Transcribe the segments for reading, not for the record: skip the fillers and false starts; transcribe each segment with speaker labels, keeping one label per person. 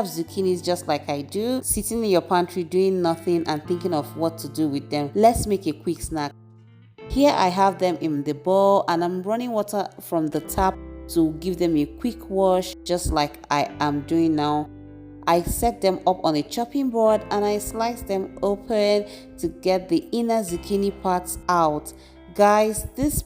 Speaker 1: have zucchinis just like I do, sitting in your pantry doing nothing and thinking of what to do with them, let's make a quick snack. Here I have them in the bowl and I'm running water from the tap to give them a quick wash just like I am doing now. I set them up on a chopping board and I slice them open to get the inner zucchini parts out. Guys, this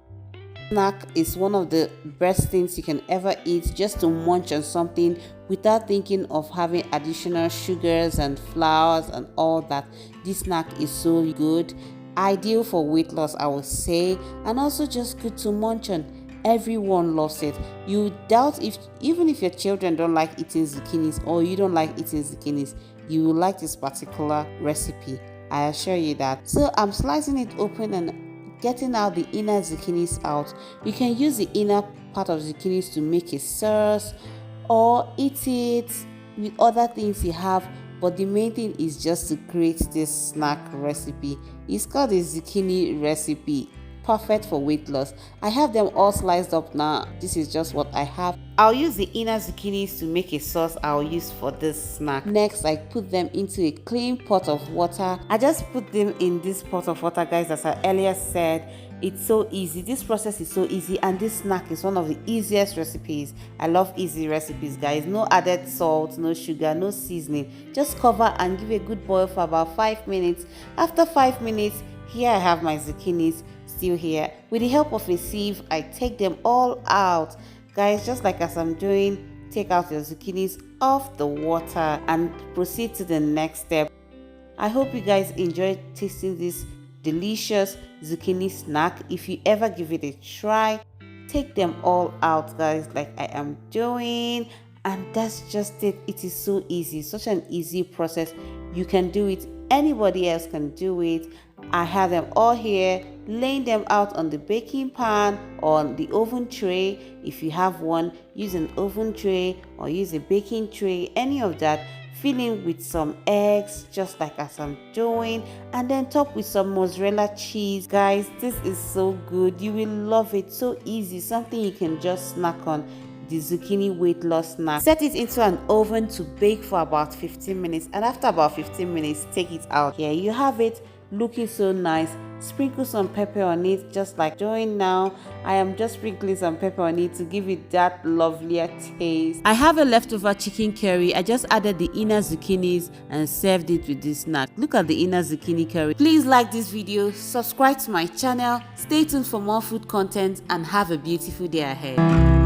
Speaker 1: snack is one of the best things you can ever eat, just to munch on something without thinking of having additional sugars and flours and all that. This snack is so good, ideal for weight loss, I would say, and also just good to munch on. Everyone loves it. You doubt even if your children don't like eating zucchinis or you don't like eating zucchinis, you will like this particular recipe, I assure you that. So I'm slicing it open and getting out the inner zucchinis out. You can use the inner part of zucchinis to make a sauce or eat it with other things you have, but the main thing is just to create this snack recipe. It's called a zucchini recipe, perfect for weight loss. I have them all sliced up now. This is just what I have. I'll use the inner zucchinis to make a sauce I'll use for this snack. Next, I put them into a clean pot of water. I just put them in this pot of water, guys. As I earlier said, it's so easy. This process is so easy, and this snack is one of the easiest recipes. I love easy recipes, guys. No added salt, no sugar, no seasoning. Just cover and give a good boil for about 5 minutes. After 5 minutes, here I have my zucchinis still here. With the help of a sieve, I take them all out. Guys, just like as I'm doing, take out your zucchinis off the water and proceed to the next step. I hope you guys enjoyed tasting this delicious zucchini snack. If you ever give it a try, take them all out, guys, like I am doing. And that's just it. It is so easy, such an easy process. You can do it. Anybody else can do it. I have them all here, laying them out on the baking pan or on the oven tray. If you have one, use an oven tray or use a baking tray, any of that. Filling with some eggs, just like as I'm doing, and then top with some mozzarella cheese. Guys, this is so good. You will love it. So easy, something you can just snack on. The zucchini weight loss snack. Set it into an oven to bake for about 15 minutes, and after about 15 minutes, take it out. Here you have it, looking so nice. Sprinkle some pepper on it, just like doing now. I am just sprinkling some pepper on it to give it that lovelier taste. I have a leftover chicken curry. I just added the inner zucchinis and served it with this snack. Look at the inner zucchini curry. Please like this video, subscribe to my channel, stay tuned for more food content, and have a beautiful day ahead.